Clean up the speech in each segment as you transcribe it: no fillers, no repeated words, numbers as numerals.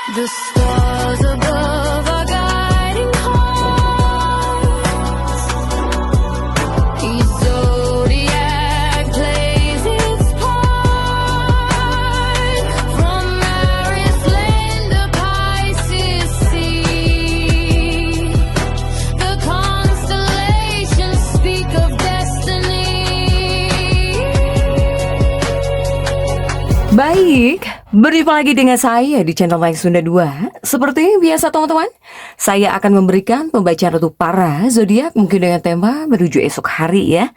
The stars above are guiding hearts. Each zodiac plays its part. From Aries land to Pisces sea, the constellations speak of destiny. Baik, berjumpa lagi dengan saya di channel Layang Sunda 2. Seperti biasa teman-teman, saya akan memberikan pembacaan untuk para zodiak mungkin dengan tema menuju esok hari ya.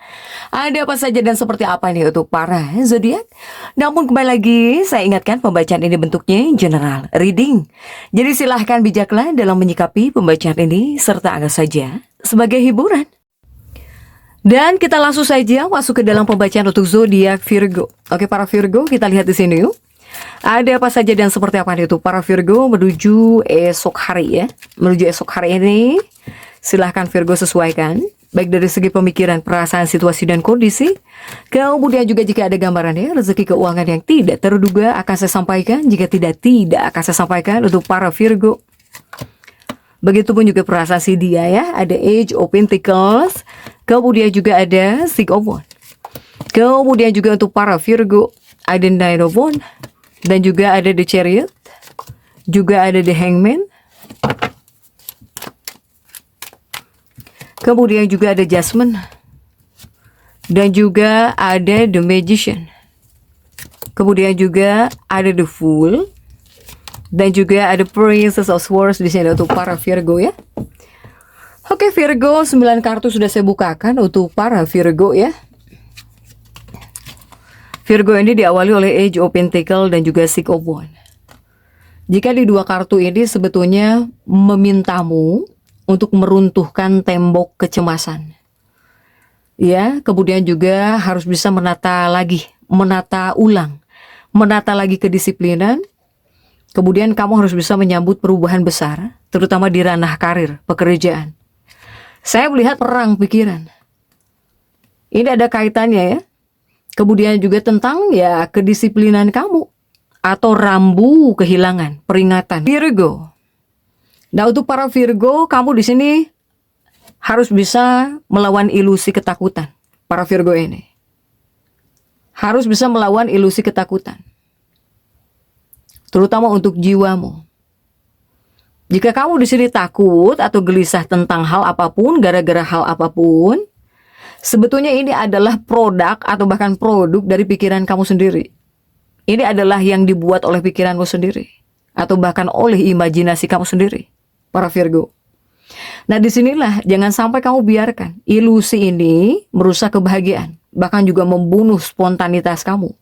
Ada apa saja dan seperti apa nih untuk para zodiak? Namun kembali lagi saya ingatkan pembacaan ini bentuknya general reading. Jadi silahkan bijaklah dalam menyikapi pembacaan ini serta anggap saja sebagai hiburan. Dan kita langsung saja masuk ke dalam pembacaan untuk zodiak Virgo. Oke para Virgo, kita lihat di sini yuk. Ada apa saja dan seperti apa itu para Virgo menuju esok hari ya. Menuju esok hari ini, silahkan Virgo sesuaikan. Baik dari segi pemikiran, perasaan, situasi, dan kondisi. Kemudian juga jika ada gambarannya, rezeki keuangan yang tidak terduga akan saya sampaikan. Jika tidak akan saya sampaikan untuk para Virgo. Begitupun juga perasaan si dia ya. Ada Age of Pentacles. Kemudian juga ada Six of Wands. Kemudian juga untuk para Virgo ada Nine of Wands. Dan juga ada The Chariot. Juga ada The Hangman. Kemudian juga ada Judgment. Dan juga ada The Magician. Kemudian juga ada The Fool. Dan juga ada Princess of Swords di sini untuk para Virgo ya. Oke Virgo, 9 kartu sudah saya bukakan untuk para Virgo ya. Virgo ini diawali oleh Age of Pentacles dan juga Six of Wands. Jika di dua kartu ini sebetulnya memintamu untuk meruntuhkan tembok kecemasan. Ya, kemudian juga harus bisa menata ulang kedisiplinan. Kemudian kamu harus bisa menyambut perubahan besar, terutama di ranah karir, pekerjaan. Saya melihat perang pikiran. Ini ada kaitannya ya. Kemudian juga tentang ya kedisiplinan kamu. Atau rambu kehilangan, peringatan. Virgo. Nah untuk para Virgo, kamu di sini harus bisa melawan ilusi ketakutan. Para Virgo ini. Harus bisa melawan ilusi ketakutan. Terutama untuk jiwamu. Jika kamu di sini takut atau gelisah tentang hal apapun, gara-gara hal apapun, sebetulnya ini adalah produk atau bahkan produk dari pikiran kamu sendiri. Ini adalah yang dibuat oleh pikiranmu sendiri atau bahkan oleh imajinasi kamu sendiri, para Virgo. Nah, disinilah jangan sampai kamu biarkan ilusi ini merusak kebahagiaan, bahkan juga membunuh spontanitas kamu.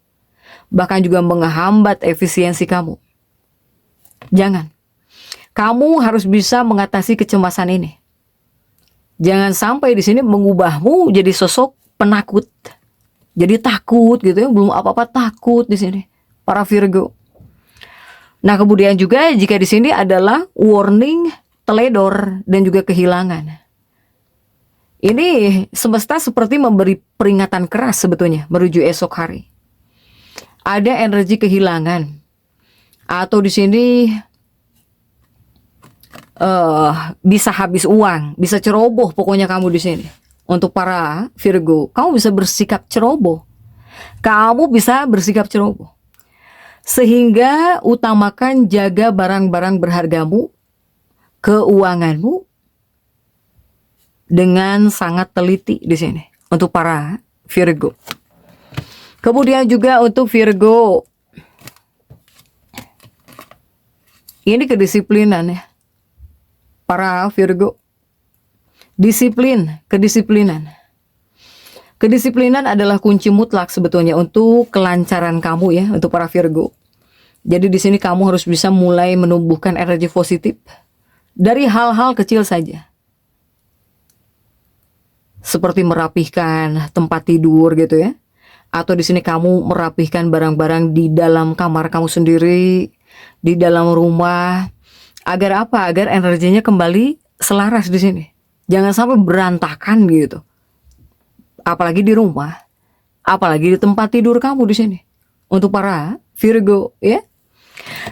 Bahkan juga menghambat efisiensi kamu. Jangan. Kamu harus bisa mengatasi kecemasan ini. Jangan sampai di sini mengubahmu jadi sosok penakut. Jadi takut gitu ya, belum apa-apa takut di sini. Para Virgo. Nah, kemudian juga jika di sini adalah warning, teledor dan juga kehilangan. Ini semesta seperti memberi peringatan keras sebetulnya menuju esok hari. Ada energi kehilangan atau di sini bisa habis uang, bisa ceroboh pokoknya kamu di sini. Untuk para Virgo, kamu bisa bersikap ceroboh. Kamu bisa bersikap ceroboh. Sehingga utamakan jaga barang-barang berhargamu, keuanganmu dengan sangat teliti di sini untuk para Virgo. Kemudian juga untuk Virgo, ini kedisiplinan ya. Para Virgo, kedisiplinan. Kedisiplinan adalah kunci mutlak sebetulnya untuk kelancaran kamu ya, untuk para Virgo. Jadi di sini kamu harus bisa mulai menumbuhkan energi positif dari hal-hal kecil saja. Seperti merapihkan tempat tidur gitu ya. Atau di sini kamu merapihkan barang-barang di dalam kamar kamu sendiri, di dalam rumah. Agar apa? Agar energinya kembali selaras di sini. Jangan sampai berantakan gitu. Apalagi di rumah, apalagi di tempat tidur kamu di sini. Untuk para Virgo ya.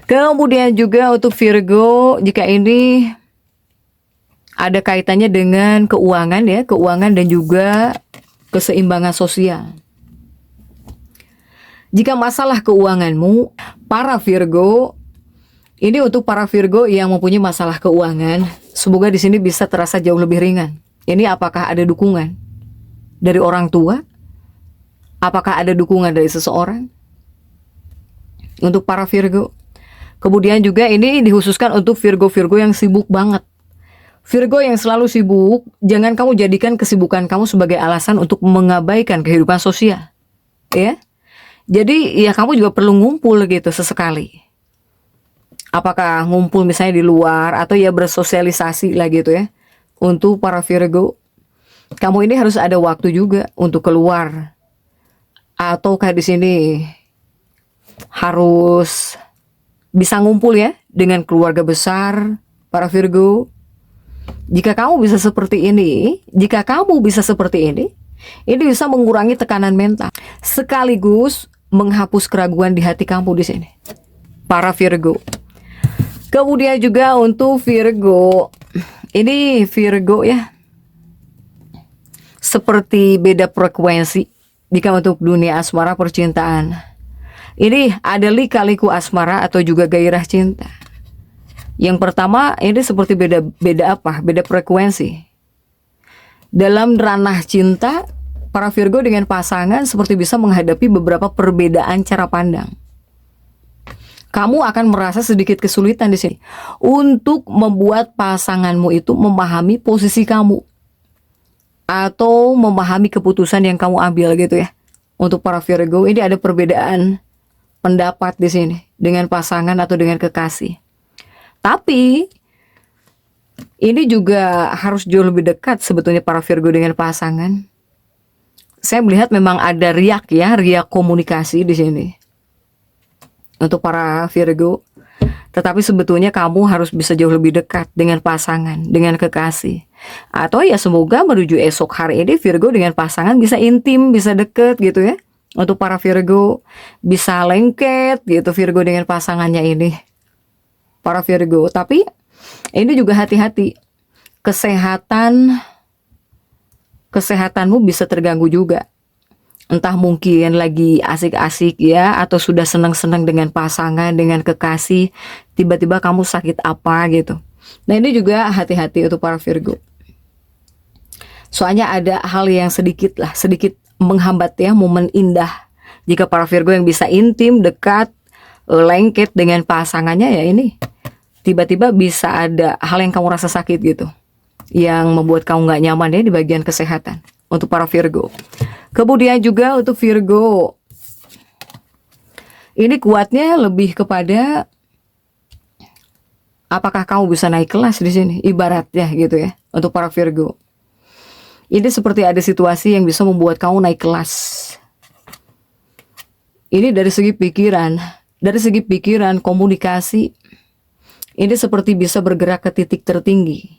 Kemudian juga untuk Virgo, jika ini ada kaitannya dengan keuangan ya, keuangan dan juga keseimbangan sosial. Jika masalah keuanganmu, para Virgo, ini untuk para Virgo yang mempunyai masalah keuangan, semoga di sini bisa terasa jauh lebih ringan. Ini apakah ada dukungan dari orang tua? Apakah ada dukungan dari seseorang? Untuk para Virgo. Kemudian juga ini dikhususkan untuk Virgo-Virgo yang sibuk banget. Virgo yang selalu sibuk, jangan kamu jadikan kesibukan kamu sebagai alasan untuk mengabaikan kehidupan sosial. Ya. Jadi ya kamu juga perlu ngumpul gitu sesekali. Apakah ngumpul misalnya di luar atau ya bersosialisasi lah gitu ya. Untuk para Virgo, kamu ini harus ada waktu juga untuk keluar. Ataukah di sini harus bisa ngumpul ya dengan keluarga besar para Virgo. Jika kamu bisa seperti ini, ini bisa mengurangi tekanan mental sekaligus menghapus keraguan di hati kamu di sini, para Virgo. Kemudian juga untuk Virgo, ini Virgo ya, seperti beda frekuensi. Jika untuk dunia asmara percintaan, ini ada lika-liku asmara atau juga gairah cinta. Yang pertama, ini seperti beda frekuensi. Dalam ranah cinta, para Virgo dengan pasangan seperti bisa menghadapi beberapa perbedaan cara pandang. Kamu akan merasa sedikit kesulitan di sini untuk membuat pasanganmu itu memahami posisi kamu atau memahami keputusan yang kamu ambil gitu ya. Untuk para Virgo, ini ada perbedaan pendapat di sini dengan pasangan atau dengan kekasih. Tapi ini juga harus jauh lebih dekat sebetulnya para Virgo dengan pasangan. Saya melihat memang ada riak komunikasi di sini untuk para Virgo. Tetapi sebetulnya kamu harus bisa jauh lebih dekat dengan pasangan, dengan kekasih. Atau ya semoga menuju esok hari ini Virgo dengan pasangan bisa intim, bisa deket gitu ya. Untuk para Virgo bisa lengket gitu Virgo dengan pasangannya ini. Para Virgo, tapi ini juga hati-hati. Kesehatanmu bisa terganggu juga. Entah mungkin lagi asik-asik ya, atau sudah senang-senang dengan pasangan, dengan kekasih, tiba-tiba kamu sakit apa gitu. Nah ini juga hati-hati untuk para Virgo. Soalnya ada hal yang sedikit menghambat ya momen indah. Jika para Virgo yang bisa intim, dekat, lengket dengan pasangannya ya ini, tiba-tiba bisa ada hal yang kamu rasa sakit gitu, yang membuat kamu gak nyaman ya di bagian kesehatan untuk para Virgo. Kemudian juga untuk Virgo, ini kuatnya lebih kepada apakah kamu bisa naik kelas di sini, ibaratnya gitu ya. Untuk para Virgo, ini seperti ada situasi yang bisa membuat kamu naik kelas. Ini dari segi pikiran, komunikasi, ini seperti bisa bergerak ke titik tertinggi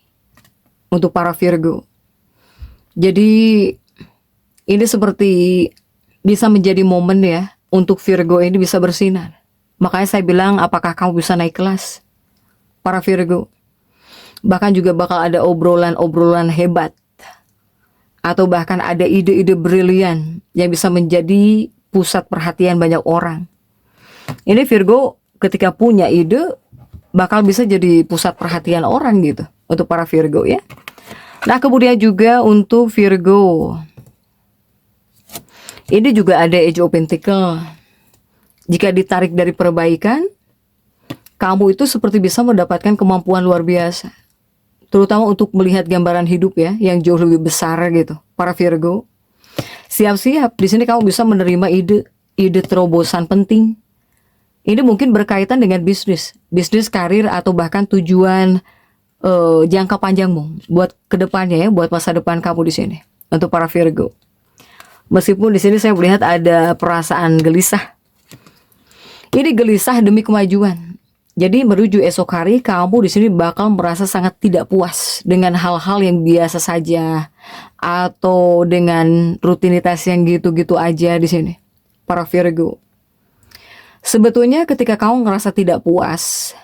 untuk para Virgo. Jadi ini seperti bisa menjadi momen ya untuk Virgo ini bisa bersinar. Makanya saya bilang apakah kamu bisa naik kelas, para Virgo. Bahkan juga bakal ada obrolan-obrolan hebat, atau bahkan ada ide-ide brilian yang bisa menjadi pusat perhatian banyak orang. Ini Virgo ketika punya ide bakal bisa jadi pusat perhatian orang gitu untuk para Virgo ya. Nah kemudian juga untuk Virgo, ini juga ada Age of Pentacles. Jika ditarik dari perbaikan, kamu itu seperti bisa mendapatkan kemampuan luar biasa, terutama untuk melihat gambaran hidup ya yang jauh lebih besar gitu. Para Virgo, siap-siap di sini kamu bisa menerima ide terobosan penting. Ini mungkin berkaitan dengan bisnis, karir, atau bahkan tujuan jangka panjangmu buat kedepannya ya, buat masa depan kamu di sini untuk para Virgo. Meskipun di sini saya melihat ada perasaan gelisah. Ini gelisah demi kemajuan. Jadi menuju esok hari kamu di sini bakal merasa sangat tidak puas dengan hal-hal yang biasa saja atau dengan rutinitas yang gitu-gitu aja di sini, para Virgo. Sebetulnya ketika kamu ngerasa tidak puas,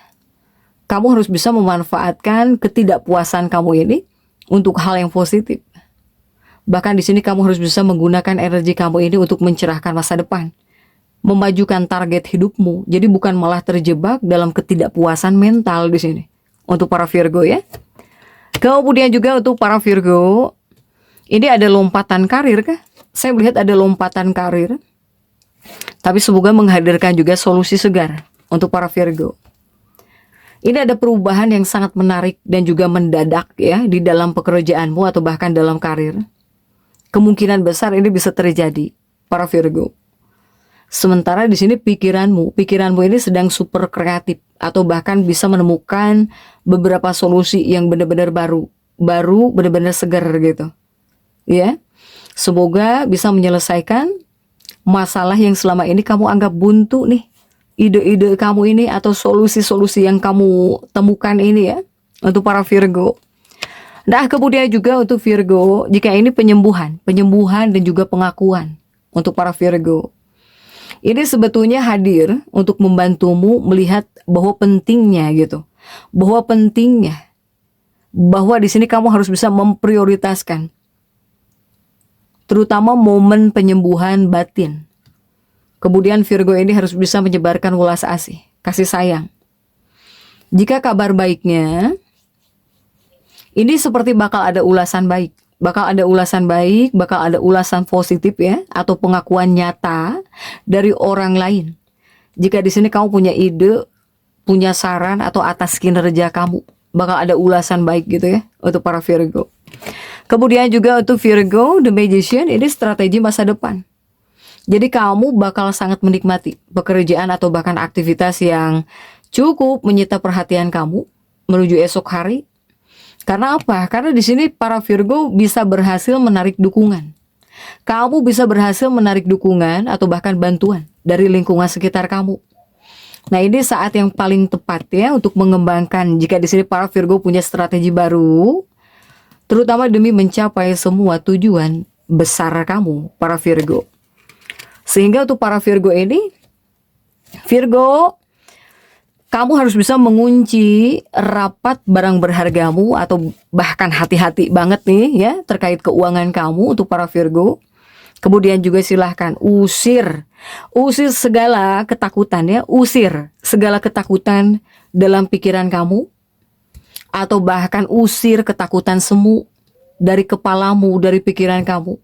kamu harus bisa memanfaatkan ketidakpuasan kamu ini untuk hal yang positif. Bahkan di sini kamu harus bisa menggunakan energi kamu ini untuk mencerahkan masa depan, memajukan target hidupmu. Jadi bukan malah terjebak dalam ketidakpuasan mental di sini. Untuk para Virgo ya. Kemudian juga untuk para Virgo, ini ada lompatan karir kah? Saya melihat ada lompatan karir. Tapi semoga menghadirkan juga solusi segar untuk para Virgo. Ini ada perubahan yang sangat menarik dan juga mendadak ya di dalam pekerjaanmu atau bahkan dalam karir. Kemungkinan besar ini bisa terjadi para Virgo. Sementara di sini pikiranmu ini sedang super kreatif atau bahkan bisa menemukan beberapa solusi yang benar-benar baru benar-benar segar gitu. Ya. Semoga bisa menyelesaikan masalah yang selama ini kamu anggap buntu nih. Ide-ide kamu ini atau solusi-solusi yang kamu temukan ini ya untuk para Virgo. Nah, kemudian juga untuk Virgo, jika ini penyembuhan dan juga pengakuan untuk para Virgo. Ini sebetulnya hadir untuk membantumu melihat bahwa pentingnya gitu. Bahwa di sini kamu harus bisa memprioritaskan terutama momen penyembuhan batin. Kemudian Virgo ini harus bisa menyebarkan welas asih, kasih sayang. Jika kabar baiknya, ini seperti bakal ada ulasan baik, bakal ada ulasan positif ya, atau pengakuan nyata dari orang lain. Jika di sini kamu punya ide, punya saran atau atas kinerja kamu, bakal ada ulasan baik gitu ya untuk para Virgo. Kemudian juga untuk Virgo, The Magician, ini strategi masa depan. Jadi kamu bakal sangat menikmati pekerjaan atau bahkan aktivitas yang cukup menyita perhatian kamu menuju esok hari. Karena apa? Karena di sini para Virgo bisa berhasil menarik dukungan. Kamu bisa berhasil menarik dukungan atau bahkan bantuan dari lingkungan sekitar kamu. Nah, ini saat yang paling tepat ya untuk mengembangkan jika di sini para Virgo punya strategi baru, terutama demi mencapai semua tujuan besar kamu, para Virgo. Sehingga untuk para Virgo ini, Virgo, kamu harus bisa mengunci rapat barang berhargamu atau bahkan hati-hati banget nih ya terkait keuangan kamu untuk para Virgo. Kemudian juga silahkan usir segala ketakutan ya, usir segala ketakutan dalam pikiran kamu atau bahkan usir ketakutan semu dari kepalamu, dari pikiran kamu.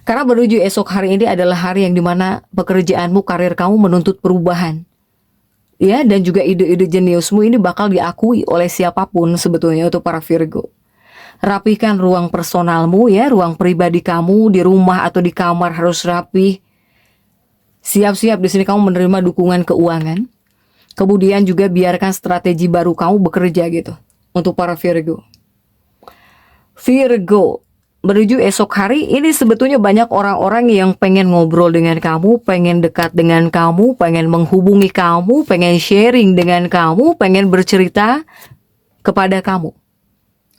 Karena menuju esok hari ini adalah hari yang dimana pekerjaanmu, karir kamu menuntut perubahan. Ya, dan juga ide-ide jeniusmu ini bakal diakui oleh siapapun sebetulnya untuk para Virgo. Rapikan ruang personalmu ya, ruang pribadi kamu di rumah atau di kamar harus rapih. Siap-siap di sini kamu menerima dukungan keuangan. Kemudian juga biarkan strategi baru kamu bekerja gitu untuk para Virgo. Virgo, menuju esok hari ini sebetulnya banyak orang-orang yang pengen ngobrol dengan kamu, pengen dekat dengan kamu, pengen menghubungi kamu, pengen sharing dengan kamu, pengen bercerita kepada kamu.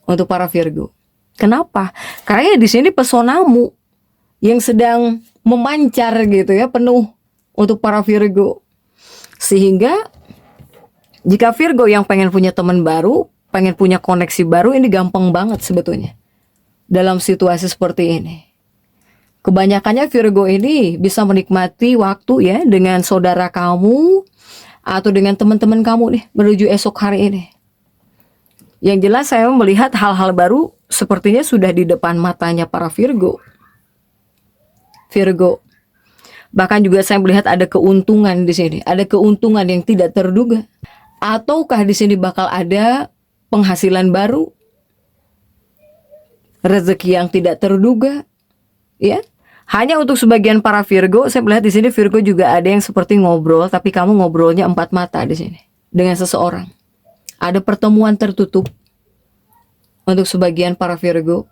Untuk para Virgo. Kenapa? Karena di sini pesonamu yang sedang memancar gitu ya, penuh untuk para Virgo. Sehingga jika Virgo yang pengen punya teman baru, pengen punya koneksi baru, ini gampang banget sebetulnya dalam situasi seperti ini. Kebanyakannya Virgo ini bisa menikmati waktu ya dengan saudara kamu atau dengan teman-teman kamu nih menuju esok hari ini. Yang jelas saya melihat hal-hal baru sepertinya sudah di depan matanya para Virgo. Bahkan juga saya melihat ada keuntungan di sini, ada keuntungan yang tidak terduga. Ataukah di sini bakal ada penghasilan baru? Rezeki yang tidak terduga, ya. Hanya untuk sebagian para Virgo, saya melihat di sini Virgo juga ada yang seperti ngobrol, tapi kamu ngobrolnya empat mata di sini dengan seseorang. Ada pertemuan tertutup untuk sebagian para Virgo.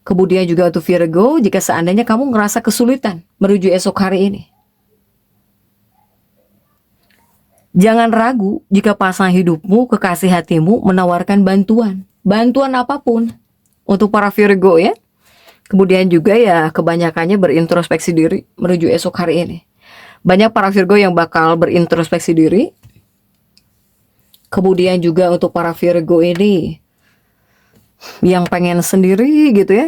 Kemudian juga untuk Virgo, jika seandainya kamu ngerasa kesulitan menuju esok hari ini, jangan ragu jika pasangan hidupmu, kekasih hatimu menawarkan bantuan apapun untuk para Virgo ya. Kemudian juga ya kebanyakannya berintrospeksi diri menuju esok hari ini. Banyak para Virgo yang bakal berintrospeksi diri. Kemudian juga untuk para Virgo ini yang pengen sendiri gitu ya,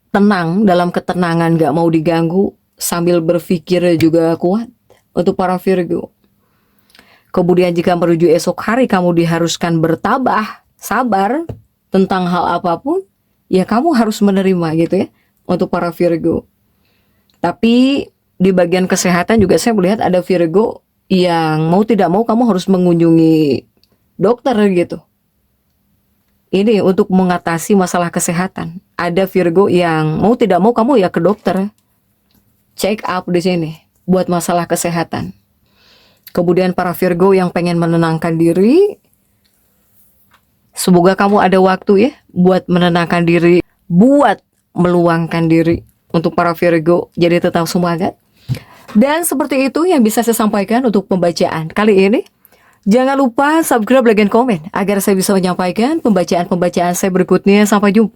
tenang, dalam ketenangan, gak mau diganggu, sambil berpikir juga kuat untuk para Virgo. Kemudian jika menuju esok hari kamu diharuskan bertabah, sabar tentang hal apapun, ya kamu harus menerima gitu ya untuk para Virgo. Tapi di bagian kesehatan juga saya melihat ada Virgo yang mau tidak mau kamu harus mengunjungi dokter gitu. Ini untuk mengatasi masalah kesehatan. Ada Virgo yang mau tidak mau kamu ya ke dokter. Check up di sini buat masalah kesehatan. Kemudian para Virgo yang pengen menenangkan diri, semoga kamu ada waktu ya buat menenangkan diri, buat meluangkan diri untuk para Virgo. Jadi tetap semangat. Dan seperti itu yang bisa saya sampaikan untuk pembacaan kali ini. Jangan lupa subscribe, like, dan komen agar saya bisa menyampaikan pembacaan-pembacaan saya berikutnya. Sampai jumpa.